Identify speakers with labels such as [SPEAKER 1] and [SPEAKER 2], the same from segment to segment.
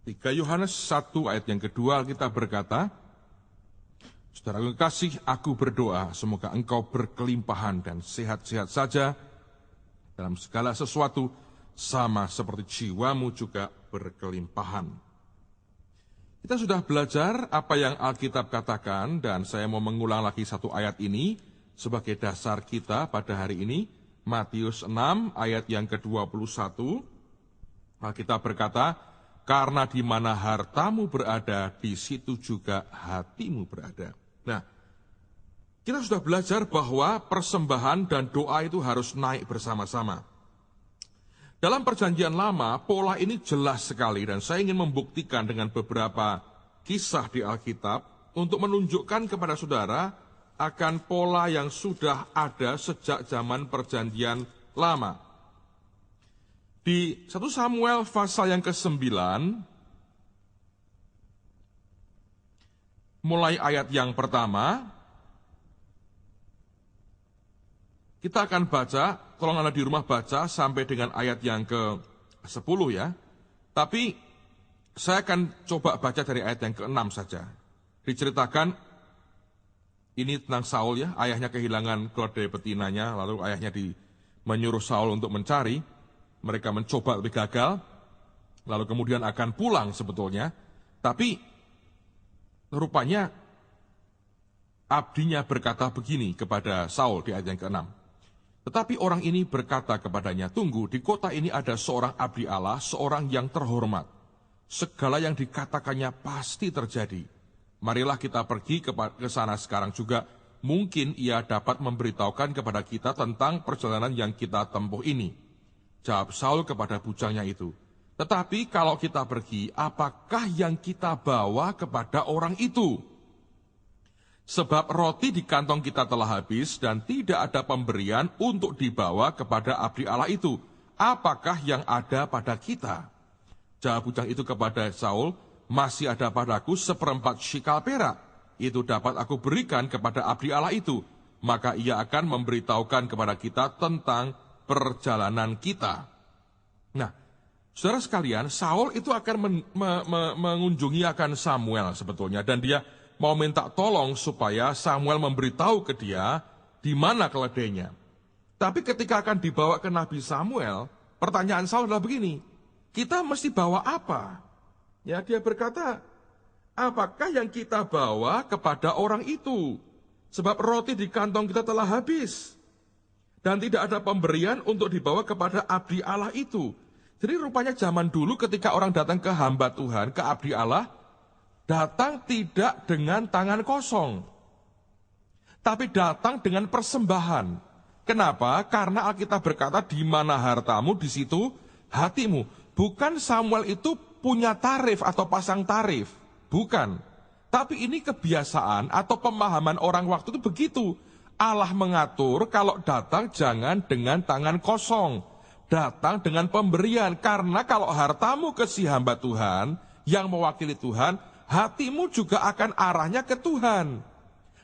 [SPEAKER 1] 3 Yohanes 1 ayat yang kedua kita berkata, Saudara kekasih, aku berdoa semoga engkau berkelimpahan dan sehat-sehat saja dalam segala sesuatu, sama seperti jiwamu juga berkelimpahan. Kita sudah belajar apa yang Alkitab katakan, dan saya mau mengulang lagi satu ayat ini sebagai dasar kita pada hari ini. Matius 6 ayat yang ke-21, Alkitab berkata, karena di mana hartamu berada, di situ juga hatimu berada. Nah, kita sudah belajar bahwa persembahan dan doa itu harus naik bersama-sama. Dalam perjanjian lama, pola ini jelas sekali, dan saya ingin membuktikan dengan beberapa kisah di Alkitab untuk menunjukkan kepada saudara akan pola yang sudah ada sejak zaman perjanjian lama. Di 1 Samuel pasal yang ke-9, mulai ayat yang pertama, kita akan baca, tolong Anda di rumah baca sampai dengan ayat yang ke-10 ya. Tapi saya akan coba baca dari ayat yang ke-6 saja. Diceritakan, ini tentang Saul ya, ayahnya kehilangan keledai betinanya, lalu ayahnya menyuruh Saul untuk mencari. Mereka mencoba lebih gagal, lalu kemudian akan pulang sebetulnya. Tapi rupanya abdinya berkata begini kepada Saul di ayat yang ke-6. Tetapi orang ini berkata kepadanya, tunggu, di kota ini ada seorang abdi Allah, seorang yang terhormat. Segala yang dikatakannya pasti terjadi. Marilah kita pergi ke sana sekarang juga. Mungkin ia dapat memberitahukan kepada kita tentang perjalanan yang kita tempuh ini. Jawab Saul kepada bujangnya itu, tetapi kalau kita pergi, apakah yang kita bawa kepada orang itu? Sebab roti di kantong kita telah habis dan tidak ada pemberian untuk dibawa kepada abdi Allah itu. Apakah yang ada pada kita? Jawab bujang itu kepada Saul, masih ada padaku 1/4 shikal perak. Itu dapat aku berikan kepada abdi Allah itu. Maka ia akan memberitahukan kepada kita tentang perjalanan kita. Nah, saudara sekalian, Saul itu akan mengunjungi akan Samuel sebetulnya, dan dia mau minta tolong supaya Samuel memberitahu ke dia di mana keledainya. Tapi ketika akan dibawa ke Nabi Samuel, pertanyaan Saul adalah begini, kita mesti bawa apa? Ya, dia berkata, apakah yang kita bawa kepada orang itu? Sebab roti di kantong kita telah habis. Dan tidak ada pemberian untuk dibawa kepada abdi Allah itu. Jadi rupanya zaman dulu ketika orang datang ke hamba Tuhan, ke abdi Allah, datang tidak dengan tangan kosong. Tapi datang dengan persembahan. Kenapa? Karena Alkitab berkata, di mana hartamu, di situ hatimu. Bukan Samuel itu punya tarif atau pasang tarif. Bukan. Tapi ini kebiasaan atau pemahaman orang waktu itu begitu. Allah mengatur kalau datang jangan dengan tangan kosong. Datang dengan pemberian. Karena kalau hartamu ke si hamba Tuhan, yang mewakili Tuhan, hatimu juga akan arahnya ke Tuhan.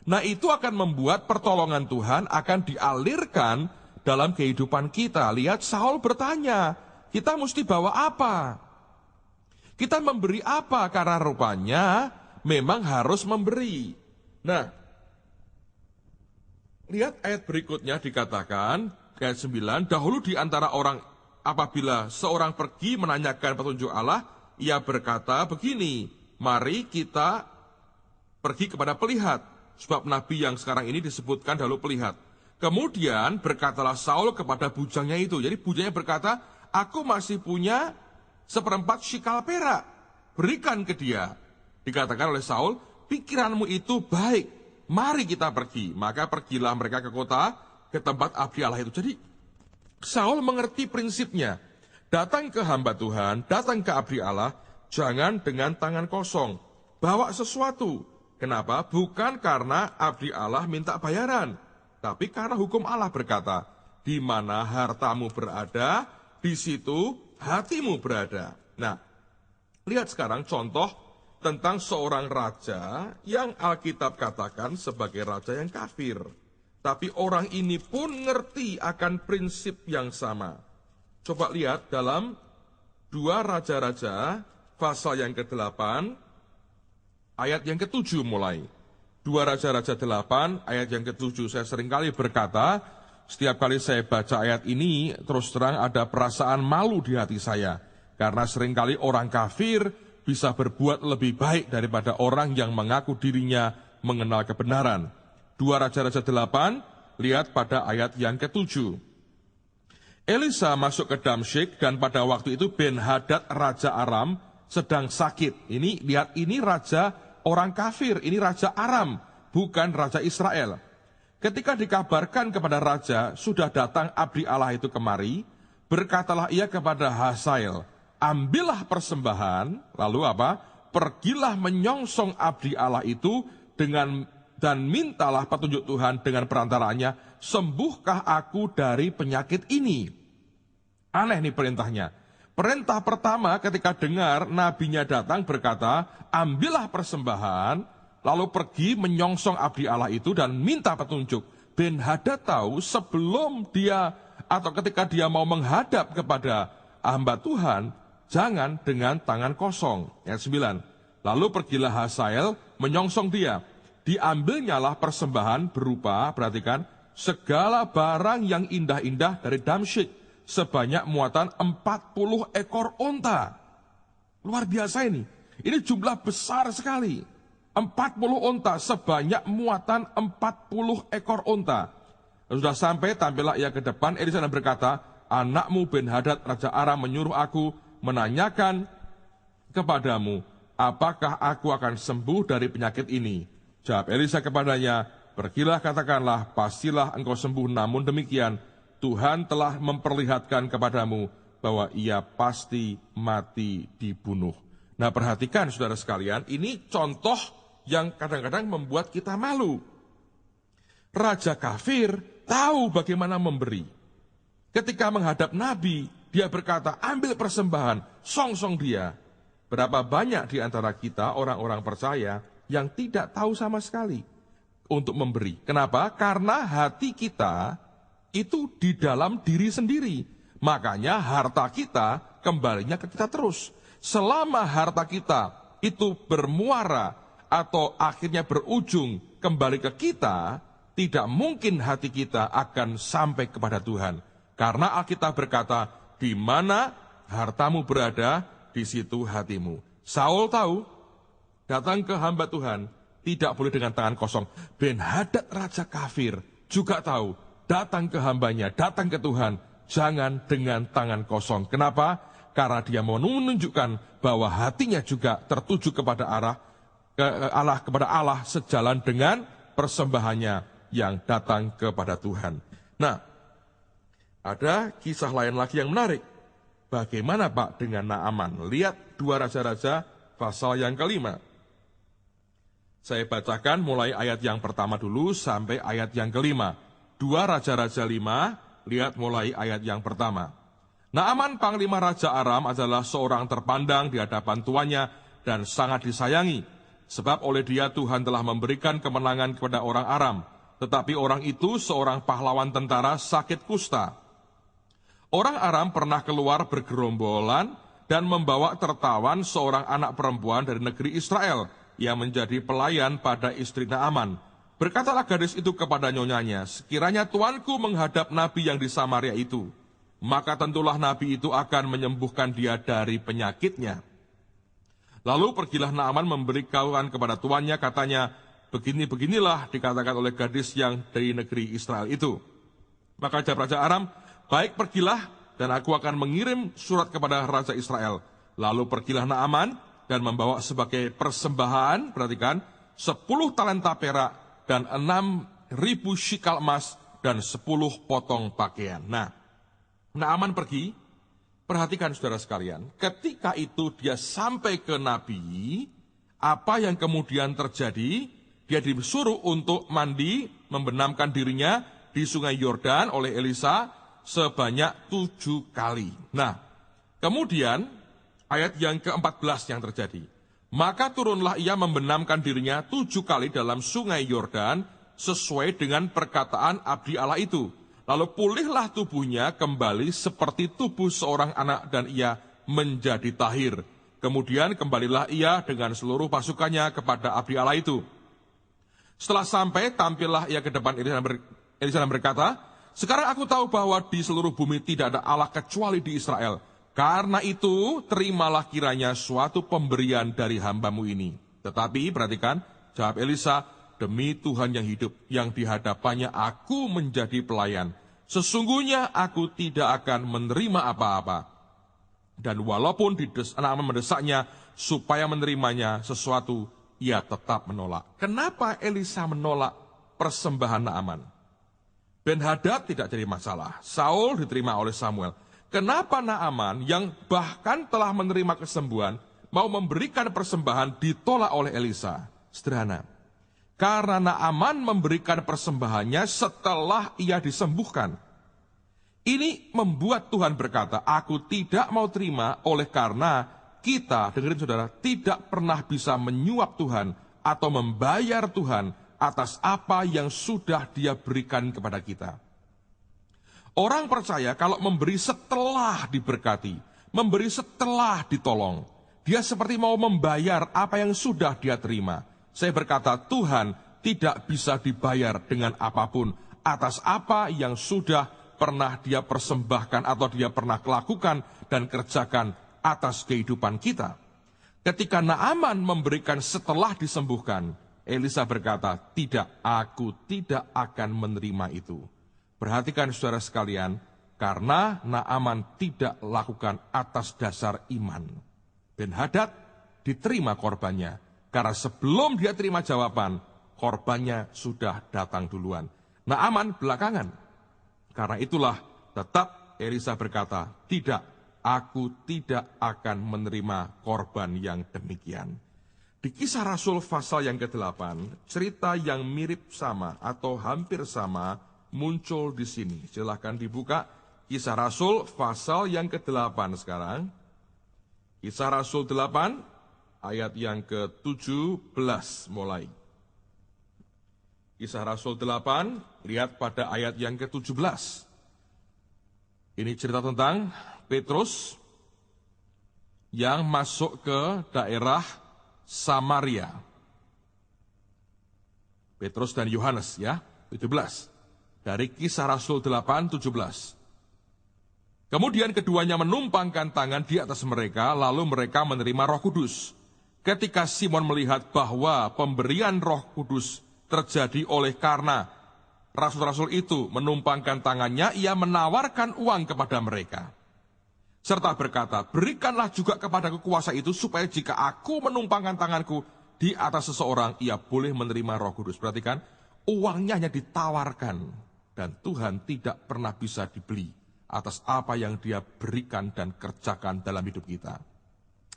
[SPEAKER 1] Nah, itu akan membuat pertolongan Tuhan akan dialirkan dalam kehidupan kita. Lihat, Saul bertanya, kita mesti bawa apa? Kita memberi apa? Karena rupanya memang harus memberi. Nah, lihat ayat berikutnya dikatakan, ayat 9, dahulu di antara orang apabila seorang pergi menanyakan petunjuk Allah, ia berkata begini, mari kita pergi kepada pelihat. Sebab nabi yang sekarang ini disebutkan dahulu pelihat. Kemudian berkatalah Saul kepada bujangnya itu. Jadi bujangnya berkata, aku masih punya 1/4 shikal perak. Berikan ke dia. Dikatakan oleh Saul, pikiranmu itu baik. Mari kita pergi. Maka pergilah mereka ke kota, ke tempat abdi Allah itu. Jadi Saul mengerti prinsipnya. Datang ke hamba Tuhan, datang ke abdi Allah, jangan dengan tangan kosong. Bawa sesuatu. Kenapa? Bukan karena abdi Allah minta bayaran. Tapi karena hukum Allah berkata, di mana hartamu berada, di situ hatimu berada. Nah, lihat sekarang contoh tentang seorang raja yang Alkitab katakan sebagai raja yang kafir. Tapi orang ini pun ngerti akan prinsip yang sama. Coba lihat dalam 2 Raja-Raja pasal yang ke-8, ayat yang ke-7 mulai. 2 Raja-Raja 8, ayat yang ke-7. Saya seringkali berkata, setiap kali saya baca ayat ini, terus terang ada perasaan malu di hati saya. Karena seringkali orang kafir bisa berbuat lebih baik daripada orang yang mengaku dirinya mengenal kebenaran. 2 Raja-Raja 8, lihat pada ayat yang ke-7. Elisa masuk ke Damsyik dan pada waktu itu Ben-Hadad Raja Aram sedang sakit. Ini lihat, ini raja orang kafir, ini raja Aram, bukan raja Israel. Ketika dikabarkan kepada raja, sudah datang abdi Allah itu kemari, berkatalah ia kepada Hazael, ambillah persembahan, lalu apa? Pergilah menyongsong abdi Allah itu dan mintalah petunjuk Tuhan dengan perantaranya, sembuhkah aku dari penyakit ini? Aneh nih perintahnya. Perintah pertama ketika dengar nabinya datang berkata, ambillah persembahan, lalu pergi menyongsong abdi Allah itu dan minta petunjuk. Ben-Hadad tahu sebelum dia atau ketika dia mau menghadap kepada hamba Tuhan, jangan dengan tangan kosong. Ayat 9. Lalu pergilah Hazael menyongsong dia. Diambilnyalah persembahan berupa, perhatikan, segala barang yang indah-indah dari Damsyik, sebanyak muatan 40 ekor onta. Luar biasa ini. Ini jumlah besar sekali. 40 onta, sebanyak muatan 40 ekor onta. Sudah sampai, tampillah ia ke depan. Elisa berkata, anakmu Ben-Hadad Raja Aram menyuruh aku menanyakan kepadamu, apakah aku akan sembuh dari penyakit ini? Jawab Elisa kepadanya, pergilah katakanlah, pastilah engkau sembuh, namun demikian, Tuhan telah memperlihatkan kepadamu bahwa ia pasti mati dibunuh. Nah, perhatikan saudara sekalian, ini contoh yang kadang-kadang membuat kita malu. Raja kafir tahu bagaimana memberi. Ketika menghadap Nabi, dia berkata, ambil persembahan, songsong dia. Berapa banyak di antara kita orang-orang percaya yang tidak tahu sama sekali untuk memberi. Kenapa? Karena hati kita itu di dalam diri sendiri. Makanya harta kita kembalinya ke kita terus. Selama harta kita itu bermuara atau akhirnya berujung kembali ke kita, tidak mungkin hati kita akan sampai kepada Tuhan. Karena Alkitab berkata, di mana hartamu berada, di situ hatimu. Saul tahu, datang ke hamba Tuhan, tidak boleh dengan tangan kosong. Ben-Hadad Raja kafir juga tahu, datang ke hambanya, datang ke Tuhan, jangan dengan tangan kosong. Kenapa? Karena dia mau menunjukkan bahwa hatinya juga tertuju kepada kepada Allah sejalan dengan persembahannya yang datang kepada Tuhan. Nah, ada kisah lain lagi yang menarik. Bagaimana Pak dengan Naaman? Lihat 2 Raja-Raja pasal yang ke-5. Saya bacakan mulai ayat yang pertama dulu sampai ayat yang ke-5. 2 Raja-Raja 5, lihat mulai ayat yang pertama. Naaman panglima Raja Aram adalah seorang terpandang di hadapan tuannya dan sangat disayangi. Sebab oleh dia Tuhan telah memberikan kemenangan kepada orang Aram. Tetapi orang itu seorang pahlawan tentara sakit kusta. Orang Aram pernah keluar bergerombolan dan membawa tertawan seorang anak perempuan dari negeri Israel yang menjadi pelayan pada istri Naaman. Berkatalah gadis itu kepada nyonyanya, sekiranya tuanku menghadap nabi yang di Samaria itu, maka tentulah nabi itu akan menyembuhkan dia dari penyakitnya. Lalu pergilah Naaman memberi kawan kepada tuannya, katanya, begini-beginilah dikatakan oleh gadis yang dari negeri Israel itu. Maka jawab Raja Aram, baik pergilah, dan aku akan mengirim surat kepada Raja Israel. Lalu pergilah Naaman dan membawa sebagai persembahan, perhatikan, 10 talenta perak, dan 6.000 shikal emas, dan 10 potong pakaian. Nah, Naaman pergi, perhatikan saudara sekalian, ketika itu dia sampai ke Nabi, apa yang kemudian terjadi? Dia disuruh untuk mandi, membenamkan dirinya di sungai Yordan oleh Elisa sebanyak 7 kali. Nah, kemudian ayat yang ke-14 yang terjadi. Maka turunlah ia membenamkan dirinya 7 kali dalam sungai Yordan sesuai dengan perkataan abdi Allah itu. Lalu pulihlah tubuhnya kembali seperti tubuh seorang anak dan ia menjadi tahir. Kemudian kembalilah ia dengan seluruh pasukannya kepada abdi Allah itu. Setelah sampai, tampillah ia ke depan Elisa dan berkata, sekarang aku tahu bahwa di seluruh bumi tidak ada Allah kecuali di Israel. Karena itu, terimalah kiranya suatu pemberian dari hambamu ini. Tetapi, perhatikan, jawab Elisa, demi Tuhan yang hidup, yang di hadapannya aku menjadi pelayan. Sesungguhnya aku tidak akan menerima apa-apa. Dan walaupun Naaman mendesaknya supaya menerimanya sesuatu, ia tetap menolak. Kenapa Elisa menolak persembahan Naaman? Ben-Hadad tidak jadi masalah. Saul diterima oleh Samuel. Kenapa Naaman yang bahkan telah menerima kesembuhan, mau memberikan persembahan ditolak oleh Elisa? Sederhana. Karena Naaman memberikan persembahannya setelah ia disembuhkan. Ini membuat Tuhan berkata, aku tidak mau terima oleh karena kita, dengerin saudara, tidak pernah bisa menyuap Tuhan atau membayar Tuhan atas apa yang sudah Dia berikan kepada kita. Orang percaya kalau memberi setelah diberkati, memberi setelah ditolong, dia seperti mau membayar apa yang sudah dia terima. Saya berkata, Tuhan tidak bisa dibayar dengan apapun atas apa yang sudah pernah Dia persembahkan atau Dia pernah lakukan dan kerjakan atas kehidupan kita. Ketika Naaman memberikan setelah disembuhkan, Elisa berkata, tidak, aku tidak akan menerima itu. Perhatikan saudara sekalian, karena Naaman tidak lakukan atas dasar iman. Ben-Hadad diterima korbannya, karena sebelum dia terima jawaban, korbannya sudah datang duluan. Naaman belakangan. Karena itulah tetap Elisa berkata, tidak, aku tidak akan menerima korban yang demikian. Di Kisah Rasul pasal yang ke-8, cerita yang mirip sama atau hampir sama muncul di sini. Silahkan dibuka Kisah Rasul pasal yang ke-8 sekarang. Kisah Rasul 8 ayat yang ke-17 mulai. Kisah Rasul 8, lihat pada ayat yang ke-17. Ini cerita tentang Petrus yang masuk ke daerah Samaria. Petrus dan Yohanes ya, 17. Dari Kisah Rasul 8, 17. Kemudian keduanya menumpangkan tangan di atas mereka, lalu mereka menerima Roh Kudus. Ketika Simon melihat bahwa pemberian Roh Kudus terjadi oleh karena rasul-rasul itu menumpangkan tangannya, ia menawarkan uang kepada mereka. Serta berkata, berikanlah juga kepadaku kuasa itu, supaya jika aku menumpangkan tanganku di atas seseorang, ia boleh menerima Roh Kudus. Perhatikan, uangnya hanya ditawarkan, dan Tuhan tidak pernah bisa dibeli atas apa yang Dia berikan dan kerjakan dalam hidup kita.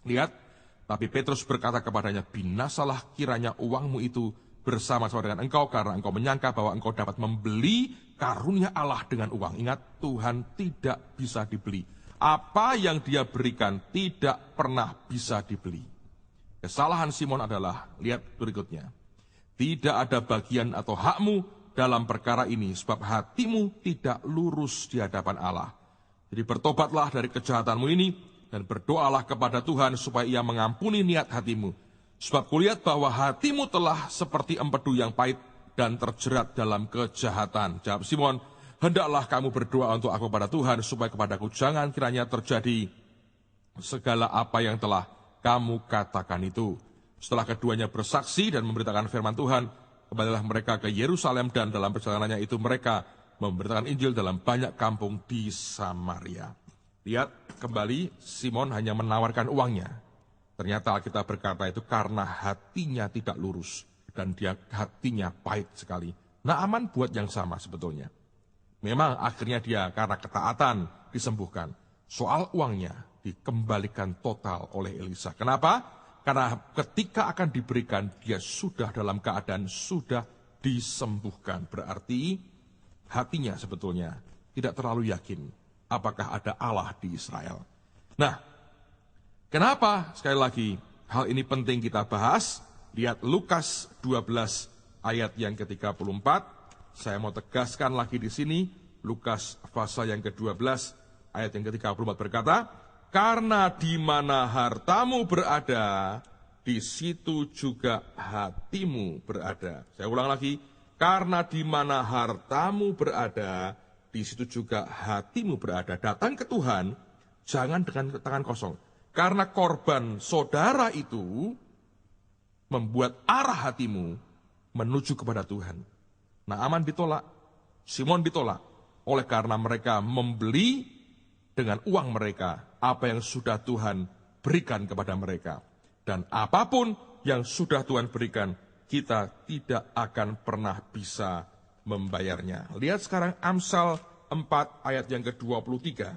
[SPEAKER 1] Lihat, tapi Petrus berkata kepadanya, binasalah kiranya uangmu itu bersama-sama dengan engkau, karena engkau menyangka bahwa engkau dapat membeli karunia Allah dengan uang. Ingat, Tuhan tidak bisa dibeli. Apa yang Dia berikan tidak pernah bisa dibeli. Kesalahan Simon adalah, lihat berikutnya, tidak ada bagian atau hakmu dalam perkara ini, sebab hatimu tidak lurus di hadapan Allah. Jadi bertobatlah dari kejahatanmu ini, dan berdoalah kepada Tuhan supaya Ia mengampuni niat hatimu. Sebab kulihat bahwa hatimu telah seperti empedu yang pahit dan terjerat dalam kejahatan. Jawab Simon, hendaklah kamu berdoa untuk aku kepada Tuhan, supaya kepadaku jangan kiranya terjadi segala apa yang telah kamu katakan itu. Setelah keduanya bersaksi dan memberitakan firman Tuhan, kembalilah mereka ke Yerusalem, dan dalam perjalanannya itu mereka memberitakan Injil dalam banyak kampung di Samaria. Lihat, kembali Simon hanya menawarkan uangnya. Ternyata Alkitab berkata itu karena hatinya tidak lurus dan dia hatinya pahit sekali. Naaman buat yang sama sebetulnya. Memang akhirnya dia karena ketaatan disembuhkan. Soal uangnya dikembalikan total oleh Elisa. Kenapa? Karena ketika akan diberikan dia sudah dalam keadaan sudah disembuhkan. Berarti hatinya sebetulnya tidak terlalu yakin apakah ada Allah di Israel. Nah, kenapa? Sekali lagi, hal ini penting kita bahas. Lihat Lukas 12 ayat yang ke-34. Saya mau tegaskan lagi di sini. Lukas pasal yang ke-12 ayat yang ke-34 berkata, karena di mana hartamu berada, di situ juga hatimu berada. Saya ulang lagi, karena di mana hartamu berada, di situ juga hatimu berada. Datang ke Tuhan, jangan dengan tangan kosong. Karena korban saudara itu membuat arah hatimu menuju kepada Tuhan. Naaman ditolak, Simon ditolak, oleh karena mereka membeli dengan uang mereka apa yang sudah Tuhan berikan kepada mereka. Dan apapun yang sudah Tuhan berikan, kita tidak akan pernah bisa membayarnya. Lihat sekarang Amsal 4 ayat yang ke-23.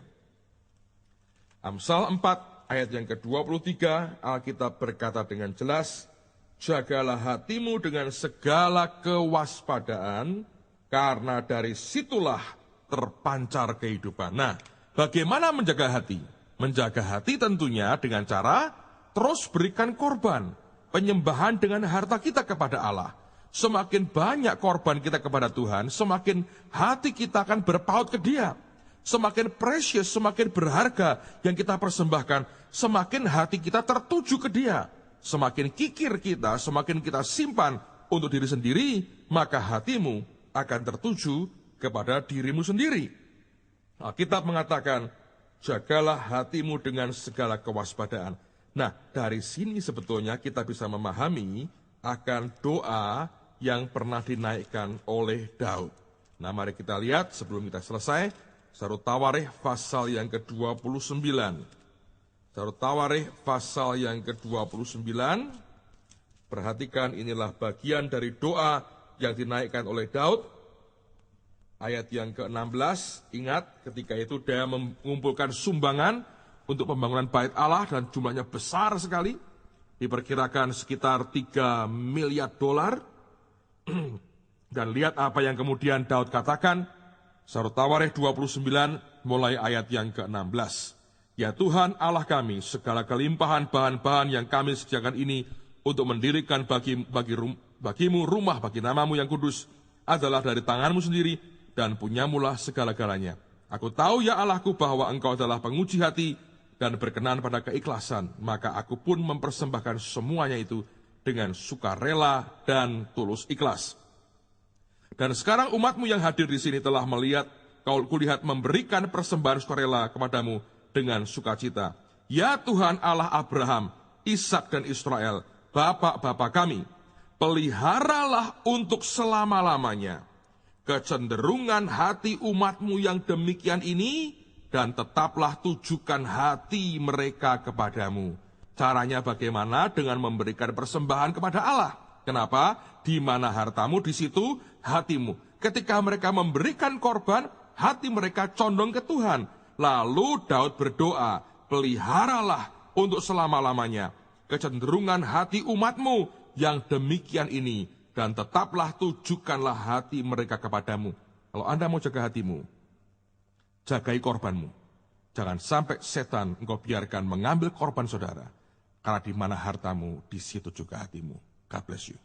[SPEAKER 1] Amsal 4 ayat yang ke-23, Alkitab berkata dengan jelas, jagalah hatimu dengan segala kewaspadaan, karena dari situlah terpancar kehidupan. Nah, bagaimana menjaga hati? Menjaga hati tentunya dengan cara terus berikan korban, penyembahan dengan harta kita kepada Allah. Semakin banyak korban kita kepada Tuhan, semakin hati kita akan berpaut ke Dia. Semakin precious, semakin berharga yang kita persembahkan, semakin hati kita tertuju ke Dia. Semakin kikir kita, semakin kita simpan untuk diri sendiri, maka hatimu akan tertuju kepada dirimu sendiri. Alkitab mengatakan, jagalah hatimu dengan segala kewaspadaan. Nah, dari sini sebetulnya kita bisa memahami akan doa yang pernah dinaikkan oleh Daud. Nah, mari kita lihat sebelum kita selesai, Sarut Tawarikh pasal yang ke-29. Sarut Tawarikh pasal yang ke-29. Perhatikan, inilah bagian dari doa yang dinaikkan oleh Daud. Ayat yang ke-16, ingat ketika itu dia mengumpulkan sumbangan untuk pembangunan bait Allah dan jumlahnya besar sekali. Diperkirakan sekitar 3 miliar dolar. Dan lihat apa yang kemudian Daud katakan. Sarut Tawarikh 29 mulai ayat yang ke-16. Ya Tuhan Allah kami, segala kelimpahan bahan-bahan yang kami sediakan ini untuk mendirikan bagimu rumah bagi namamu yang kudus adalah dari tanganmu sendiri dan punyamulah segala-galanya. Aku tahu ya Allahku bahwa engkau adalah penguji hati dan berkenan pada keikhlasan, maka aku pun mempersembahkan semuanya itu dengan sukarela dan tulus ikhlas. Dan sekarang umatmu yang hadir di sini telah melihat, kulihat memberikan persembahan sukarela kepadamu dengan sukacita. Ya Tuhan Allah Abraham, Ishak dan Israel, bapak-bapak kami, peliharalah untuk selama-lamanya kecenderungan hati umatmu yang demikian ini, dan tetaplah tujukan hati mereka kepadamu. Caranya bagaimana? Dengan memberikan persembahan kepada Allah. Kenapa? Di mana hartamu, di situ hatimu. Ketika mereka memberikan korban, hati mereka condong ke Tuhan. Lalu Daud berdoa, peliharalah untuk selama-lamanya kecenderungan hati umatmu yang demikian ini, dan tetaplah tujukanlah hati mereka kepadamu. Kalau Anda mau jaga hatimu, jagai korbanmu. Jangan sampai setan engkau biarkan mengambil korban saudara. Karena di mana hartamu, di situ juga hatimu. God bless you.